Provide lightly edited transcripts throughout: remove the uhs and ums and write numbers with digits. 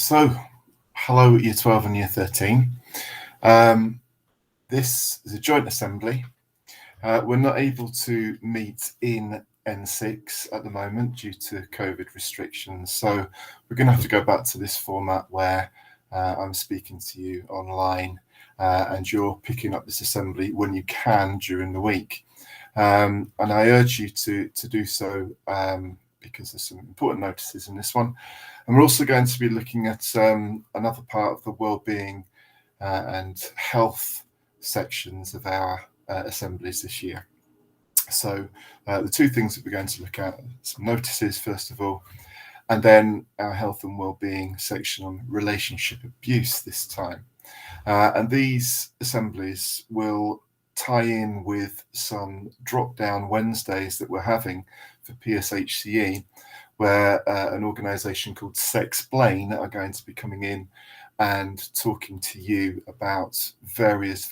So, hello, Year 12 and Year 13. This is a joint assembly. We're not able to meet in N6 at the moment due to COVID restrictions. So, we're going to have to go back to this format where I'm speaking to you online and you're picking up this assembly when you can during the week. And I urge you to do so because there's some important notices in this one. And we're also going to be looking at another part of the wellbeing and health sections of our assemblies this year. So the two things that we're going to look at, some notices first of all, and then our health and wellbeing section on relationship abuse this time. And these assemblies will tie in with some drop-down Wednesdays that we're having for PSHCE, where an organisation called Sexplain are going to be coming in and talking to you about various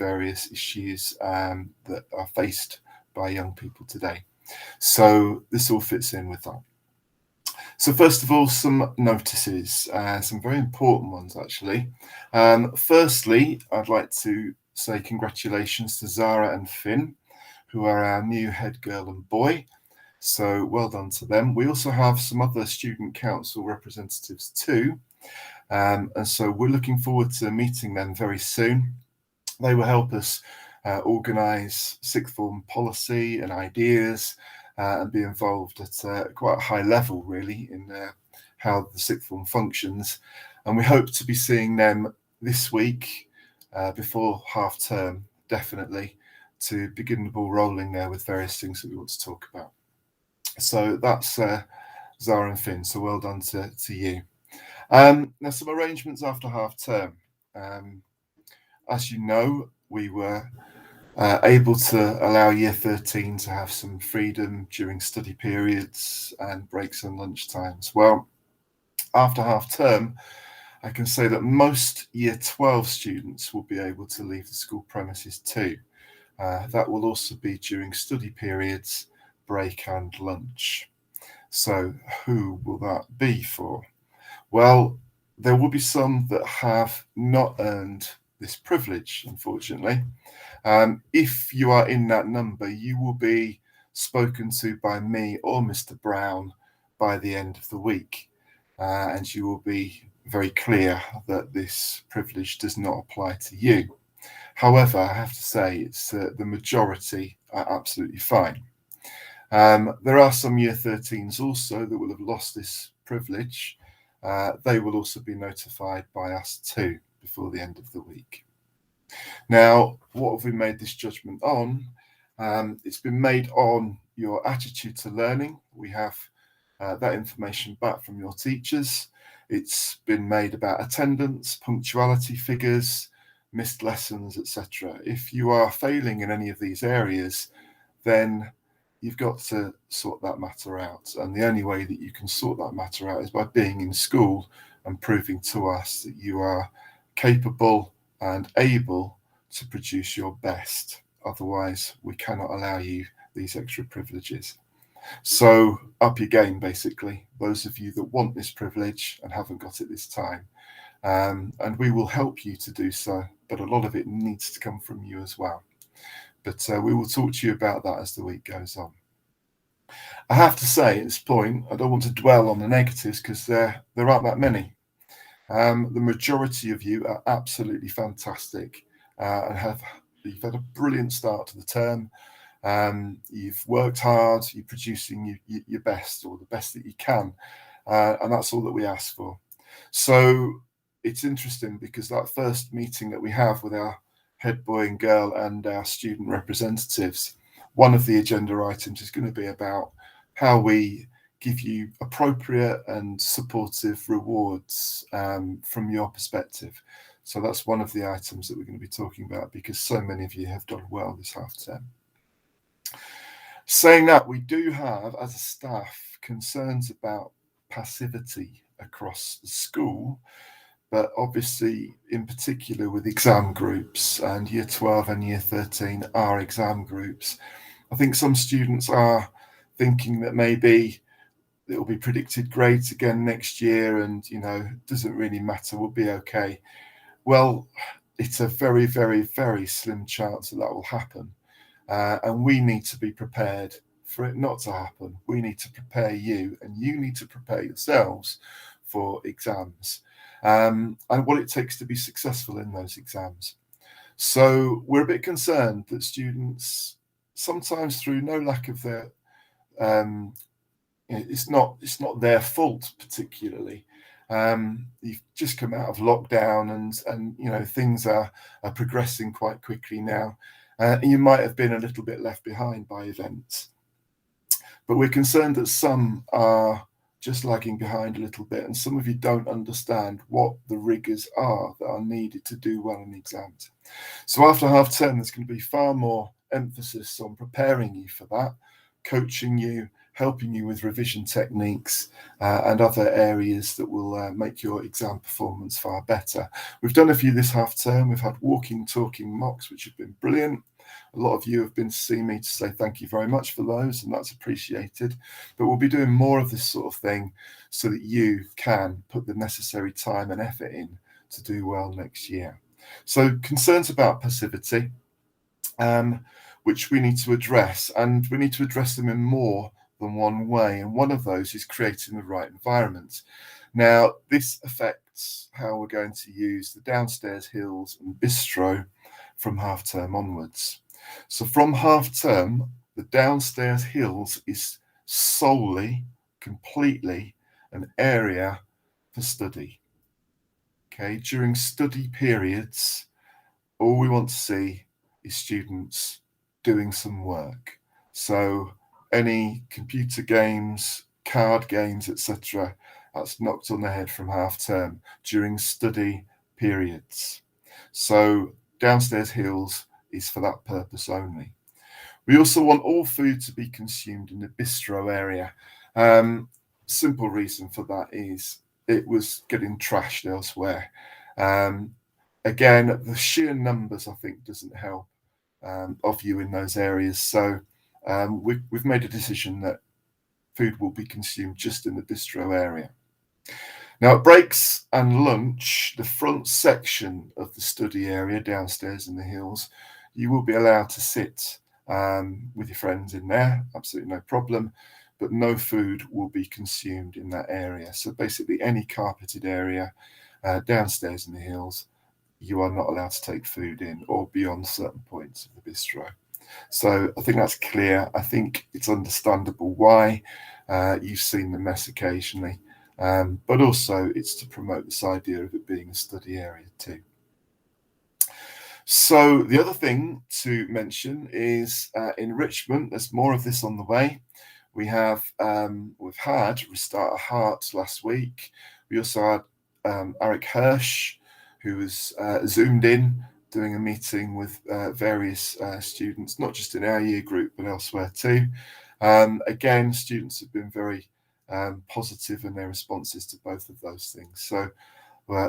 issues that are faced by young people today. So this all fits in with that. So first of all, some notices, some very important ones actually. Firstly, I'd like to say congratulations to Zara and Finn, who are our new head girl and boy. So well done to them. We also have some other student council representatives too. And so we're looking forward to meeting them very soon. They will help us organise sixth form policy and ideas and be involved at quite a high level really in how the sixth form functions. And we hope to be seeing them this week before half term, definitely, to begin the ball rolling there with various things that we want to talk about. So that's Zara and Finn, so well done to you. Now some arrangements after half term. As you know, we were able to allow Year 13 to have some freedom during study periods and breaks and lunch times. Well, after half term, I can say that most Year 12 students will be able to leave the school premises too. That will also be during study periods, break and lunch. So who will that be for? Well, there will be some that have not earned this privilege, unfortunately. If you are in that number, you will be spoken to by me or Mr. Brown by the end of the week. And you will be very clear that this privilege does not apply to you. However, I have to say it's the majority are absolutely fine. There are some Year 13s also that will have lost this privilege. They will also be notified by us too before the end of the week. Now, what have we made this judgment on? It's been made on your attitude to learning. We have that information back from your teachers. It's been made about attendance, punctuality figures, missed lessons, etc. If you are failing in any of these areas, then you've got to sort that matter out. And the only way that you can sort that matter out is by being in school and proving to us that you are capable and able to produce your best. Otherwise, we cannot allow you these extra privileges. So up your game, basically, those of you that want this privilege and haven't got it this time. And we will help you to do so, but a lot of it needs to come from you as well. But we will talk to you about that as the week goes on. I have to say at this point, I don't want to dwell on the negatives because there aren't that many. The majority of you are absolutely fantastic and you've had a brilliant start to the term. You've worked hard, you're producing your best or the best that you can. And that's all that we ask for. So it's interesting because that first meeting that we have with our head boy and girl and our student representatives, one of the agenda items is going to be about how we give you appropriate and supportive rewards from your perspective. So that's one of the items that we're going to be talking about because so many of you have done well this half term. Saying that, we do have, as a staff, concerns about passivity across the school, but obviously in particular with exam groups, and Year 12 and Year 13 are exam groups. I think some students are thinking that maybe it'll be predicted grades again next year, and doesn't really matter, we'll be okay. Well, it's a very, very, very slim chance that will happen, and we need to be prepared for it not to happen. We need to prepare you, and you need to prepare yourselves for exams, and what it takes to be successful in those exams. So we're a bit concerned that students, sometimes through no lack of their, it's not their fault particularly. You've just come out of lockdown, and things are progressing quite quickly now. You might have been a little bit left behind by events, but we're concerned that some are just lagging behind a little bit, and some of you don't understand what the rigours are that are needed to do well in exams. So after half term, there's going to be far more emphasis on preparing you for that, coaching you, helping you with revision techniques, and other areas that will make your exam performance far better. We've done a few this half term. We've had walking, talking mocks, which have been brilliant. A lot of you have been to see me to say thank you very much for those, and that's appreciated. But we'll be doing more of this sort of thing so that you can put the necessary time and effort in to do well next year. So concerns about passivity, which we need to address, and we need to address them in more than one way. And one of those is creating the right environment. Now, this affects how we're going to use the downstairs hills and bistro from half term onwards. So from half term, the downstairs hills is solely, completely an area for study. Okay, during study periods, all we want to see is students doing some work. So any computer games, card games, etc., that's knocked on the head from half term during study periods. So downstairs hills is for that purpose only. We also want all food to be consumed in the bistro area. Simple reason for that is it was getting trashed elsewhere. Again, the sheer numbers, I think, doesn't help of you in those areas. So we've made a decision that food will be consumed just in the bistro area. Now, at breaks and lunch, the front section of the study area downstairs in the hills, you will be allowed to sit with your friends in there, absolutely no problem, but no food will be consumed in that area. So basically any carpeted area downstairs in the hills, you are not allowed to take food in or beyond certain points of the bistro. So I think that's clear. I think it's understandable why. You've seen the mess occasionally, but also it's to promote this idea of it being a study area too. So the other thing to mention is enrichment. There's more of this on the way. We've had Restart a Heart last week. We also had Eric Hirsch, who was zoomed in, doing a meeting with various students, not just in our year group, but elsewhere too. Again, students have been very positive in their responses to both of those things. So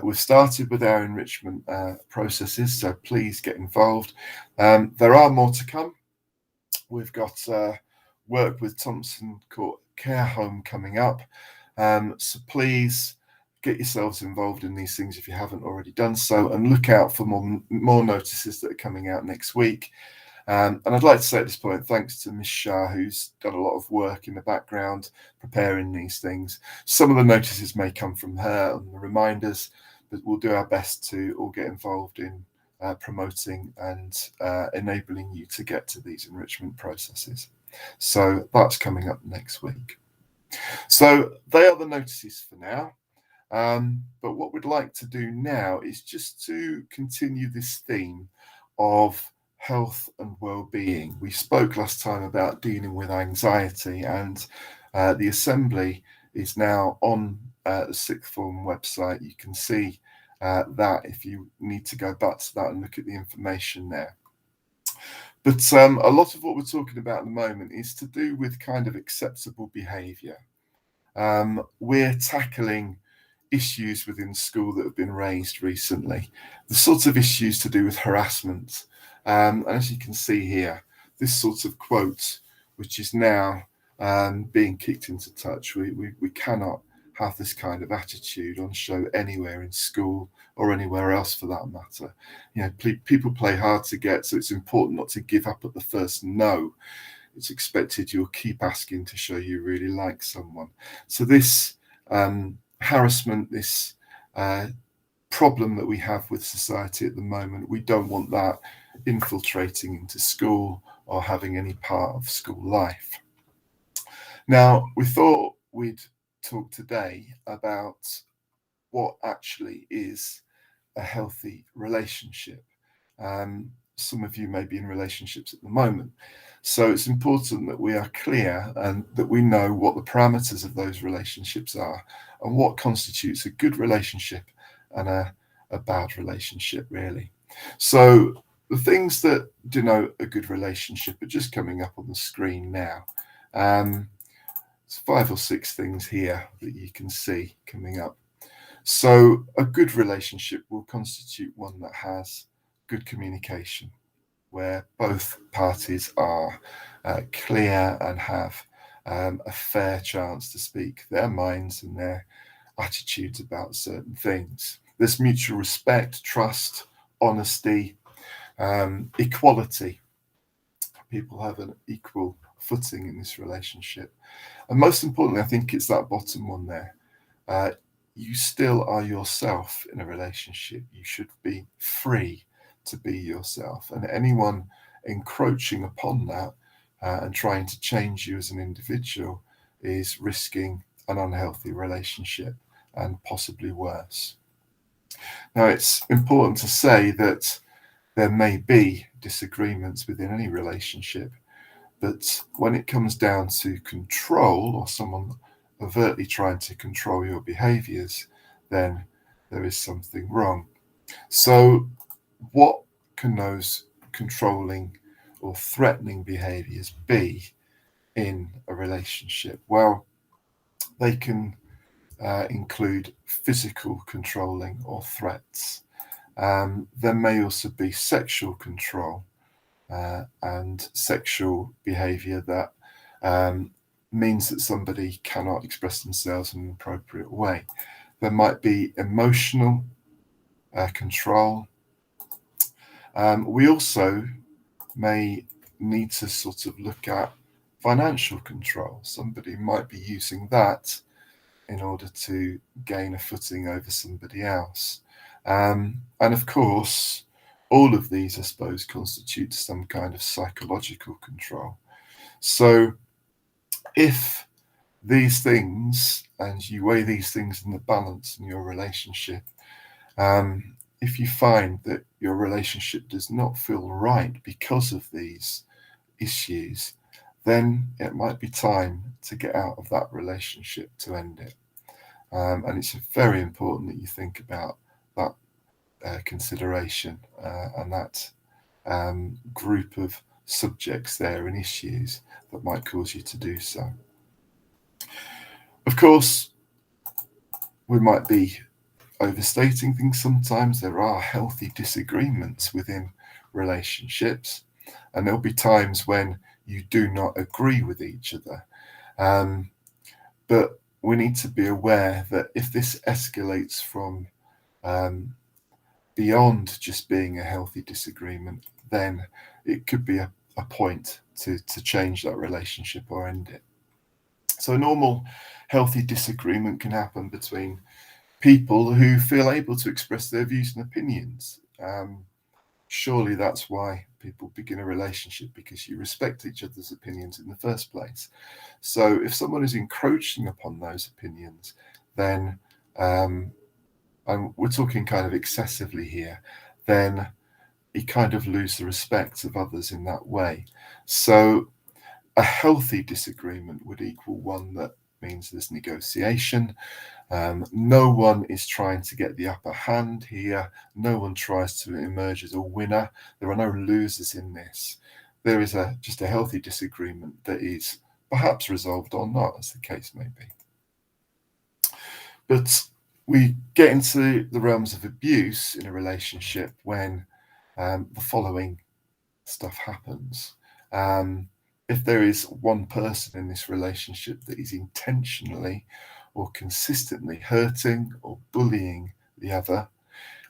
we've started with our enrichment processes, so please get involved. There are more to come. We've got work with Thompson Court Care Home coming up. So please get yourselves involved in these things if you haven't already done so, and look out for more notices that are coming out next week. And I'd like to say at this point, thanks to Miss Shah, who's done a lot of work in the background preparing these things. Some of the notices may come from her and the reminders, but we'll do our best to all get involved in promoting and enabling you to get to these enrichment processes. So that's coming up next week. So they are the notices for now. But what we'd like to do now is just to continue this theme of health and well-being. We spoke last time about dealing with anxiety, and the assembly is now on the sixth form website. You can see that if you need to go back to that and look at the information there. But a lot of what we're talking about at the moment is to do with kind of acceptable behaviour. We're tackling issues within school that have been raised recently, the sorts of issues to do with harassment. And as you can see here, this sort of quote, which is now being kicked into touch. We cannot have this kind of attitude on show anywhere in school or anywhere else for that matter. People play hard to get, so it's important not to give up at the first no. It's expected you'll keep asking to show you really like someone. So this harassment, this problem that we have with society at the moment, we don't want that infiltrating into school or having any part of school life. Now, we thought we'd talk today about what actually is a healthy relationship. Some of you may be in relationships at the moment, so it's important that we are clear and that we know what the parameters of those relationships are and what constitutes a good relationship and a bad relationship, really. So the things that denote a good relationship are just coming up on the screen now. There's 5 or 6 things here that you can see coming up. So a good relationship will constitute one that has good communication, where both parties are clear and have a fair chance to speak their minds and their attitudes about certain things. There's mutual respect, trust, honesty, equality. People have an equal footing in this relationship. And most importantly, I think it's that bottom one there. You still are yourself in a relationship. You should be free to be yourself. And anyone encroaching upon that and trying to change you as an individual is risking an unhealthy relationship and possibly worse. Now, it's important to say that there may be disagreements within any relationship, but when it comes down to control or someone overtly trying to control your behaviors, then there is something wrong. So what can those controlling or threatening behaviors be in a relationship? Well, they can include physical controlling or threats. There may also be sexual control and sexual behavior that means that somebody cannot express themselves in an appropriate way. There might be emotional control. We also may need to sort of look at financial control. Somebody might be using that in order to gain a footing over somebody else. And of course, all of these, I suppose, constitute some kind of psychological control. So if these things, and you weigh these things in the balance in your relationship, if you find that your relationship does not feel right because of these issues, then it might be time to get out of that relationship to end it. And it's very important that you think about that consideration and that group of subjects there and issues that might cause you to do so. Of course, we might be overstating things sometimes. There are healthy disagreements within relationships, and there'll be times when you do not agree with each other. But we need to be aware that if this escalates from beyond just being a healthy disagreement, then it could be a point to change that relationship or end it. So a normal healthy disagreement can happen between people who feel able to express their views and opinions. Surely that's why people begin a relationship, because you respect each other's opinions in the first place. So if someone is encroaching upon those opinions, then and we're talking kind of excessively here, then you kind of lose the respect of others in that way. So a healthy disagreement would equal one that means there's negotiation. No one is trying to get the upper hand here. No one tries to emerge as a winner. There are no losers in this. There is just a healthy disagreement that is perhaps resolved or not, as the case may be. But we get into the realms of abuse in a relationship when the following stuff happens. If there is one person in this relationship that is intentionally or consistently hurting or bullying the other,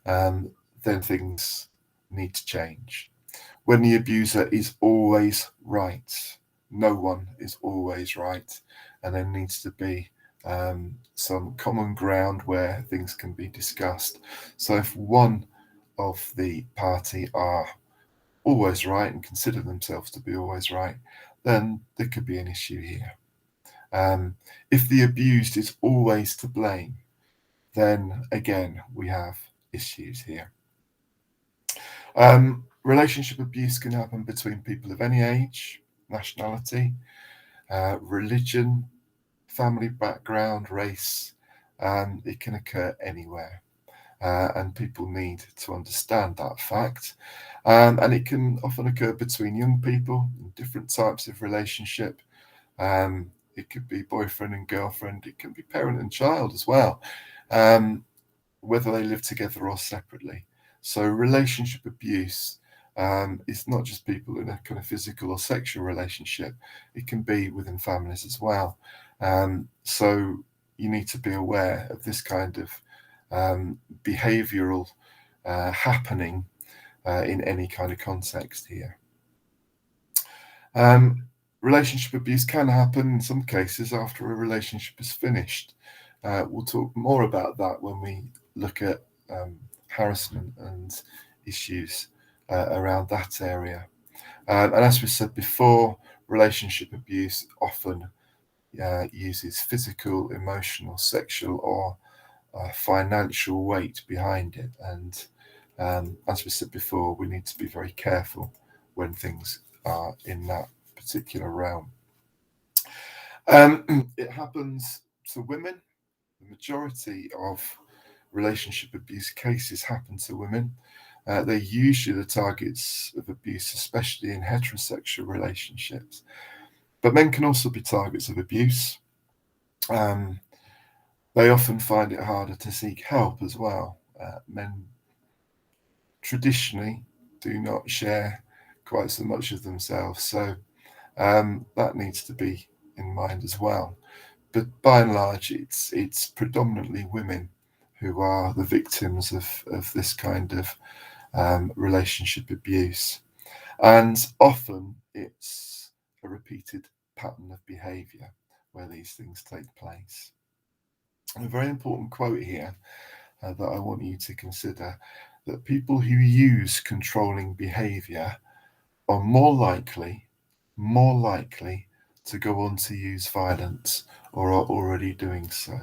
um, then things need to change. When the abuser is always right, no one is always right, and there needs to be some common ground where things can be discussed. So if one of the party are always right and consider themselves to be always right, then there could be an issue here. If the abused is always to blame, then again we have issues here. Relationship abuse can happen between people of any age, nationality, religion, family background, race. It can occur anywhere. And people need to understand that fact. And it can often occur between young people in different types of relationship. It could be boyfriend and girlfriend, it can be parent and child as well, whether they live together or separately. So relationship abuse is not just people in a kind of physical or sexual relationship, it can be within families as well. So you need to be aware of this kind of behavioral happening in any kind of context here. Relationship abuse can happen in some cases after a relationship is finished. We'll talk more about that when we look at harassment and issues around that area. And as we said before, relationship abuse often uses physical, emotional, sexual, or financial weight behind it. And as we said before, we need to be very careful when things are in that particular realm. It happens to women. The majority of relationship abuse cases happen to women. They're usually the targets of abuse, especially in heterosexual relationships. But men can also be targets of abuse. They often find it harder to seek help as well. Men traditionally do not share quite so much of themselves, so that needs to be in mind as well. But by and large, it's predominantly women who are the victims of this kind of relationship abuse, and often it's a repeated pattern of behaviour where these things take place. A very important quote here that I want you to consider, that people who use controlling behavior are more likely to go on to use violence or are already doing so.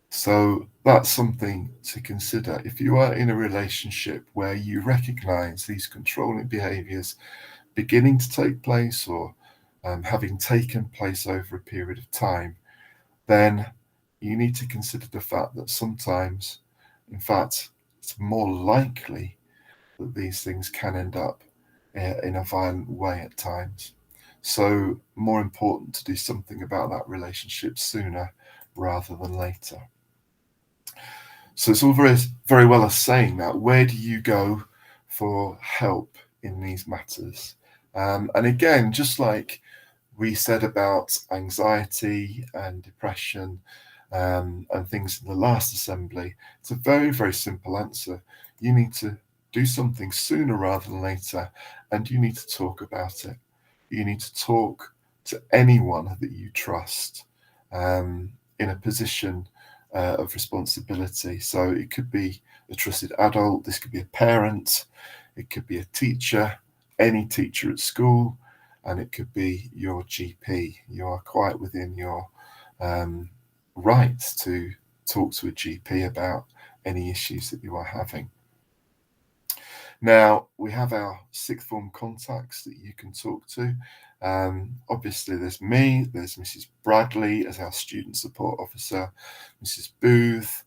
So that's something to consider. If you are in a relationship where you recognize these controlling behaviors beginning to take place or having taken place over a period of time, then you need to consider the fact that sometimes, in fact, it's more likely that these things can end up in a violent way at times. So, more important to do something about that relationship sooner rather than later. So, it's all very, very well as saying that. Where do you go for help in these matters? And again, just like we said about anxiety and depression and things in the last assembly, it's a very, very simple answer. You need to do something sooner rather than later, and you need to talk about it. You need to talk to anyone that you trust in a position of responsibility. So it could be a trusted adult, this could be a parent, it could be a teacher, any teacher at school, and it could be your GP. You are quite within your rights to talk to a GP about any issues that you are having. Now, we have our sixth form contacts that you can talk to. Obviously, there's me, there's Mrs. Bradley as our student support officer, Mrs. Booth,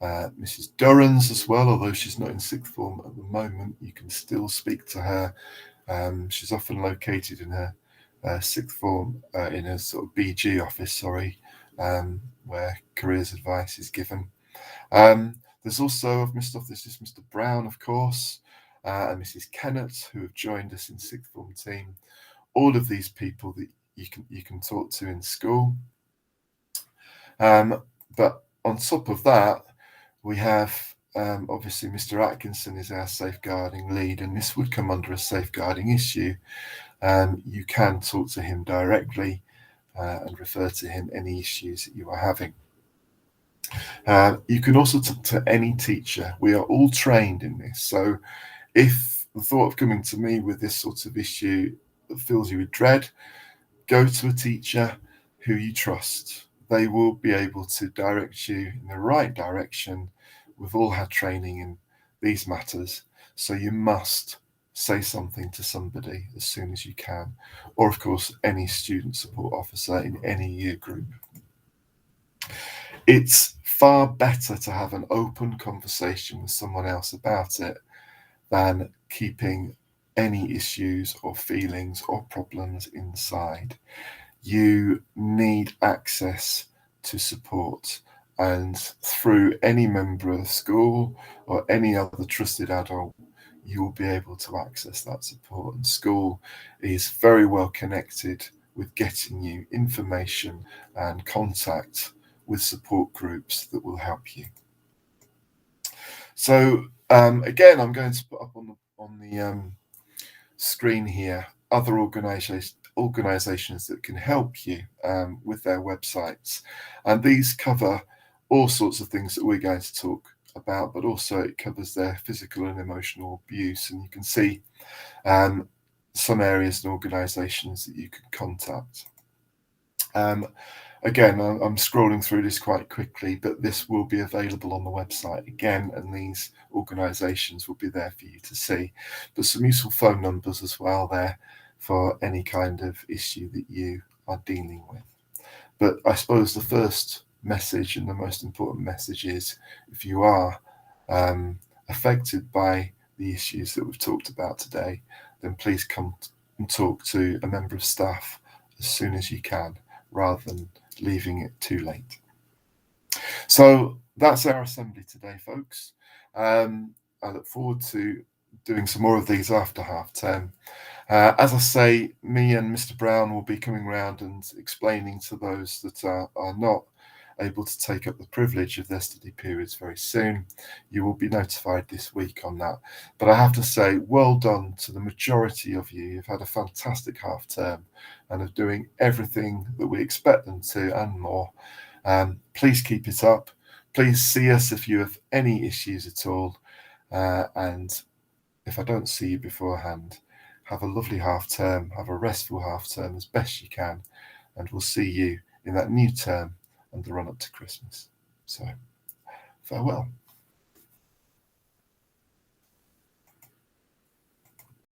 Mrs. Durrans as well, although she's not in sixth form at the moment, you can still speak to her. She's often located in her sixth form, in a sort of BG office, where careers advice is given. There's also, this is Mr. Brown, of course, and Mrs. Kennett, who have joined us in sixth form team. all of these people that you can talk to in school. But on top of that, we have obviously Mr. Atkinson is our safeguarding lead, and this would come under a safeguarding issue. You can talk to him directly and refer to him any issues that you are having. You can also talk to any teacher. We are all trained in this. So if the thought of coming to me with this sort of issue fills you with dread, go to a teacher who you trust. They will be able to direct you in the right direction. We've all had training in these matters, so you must say something to somebody as soon as you can, or of course any student support officer in any year group. It's far better to have an open conversation with someone else about it than keeping any issues or feelings or problems inside. You need access to support, and through any member of the school or any other trusted adult, you will be able to access that support. And school is very well connected with getting you information and contact with support groups that will help you. So again, I'm going to put up on the screen here other organizations that can help you with their websites, and these cover all sorts of things that we're going to talk about, but also it covers their physical and emotional abuse, and you can see some areas and organizations that you can contact. Again, I'm scrolling through this quite quickly, but this will be available on the website again, and these organisations will be there for you to see. But some useful phone numbers as well there for any kind of issue that you are dealing with. But I suppose the first message and the most important message is, if you are affected by the issues that we've talked about today, then please come and talk to a member of staff as soon as you can, rather than leaving it too late. So that's our assembly today, folks. I look forward to doing some more of these after half term. As I say, me and Mr. Brown will be coming round and explaining to those that are not able to take up the privilege of their study periods very soon. You will be notified this week on that. But I have to say, well done to the majority of you. You've had a fantastic half term and are doing everything that we expect them to and more. Please keep it up. Please see us if you have any issues at all. And if I don't see you beforehand, have a lovely half term, have a restful half term as best you can, and we'll see you in that new term and the run up to Christmas. So, farewell.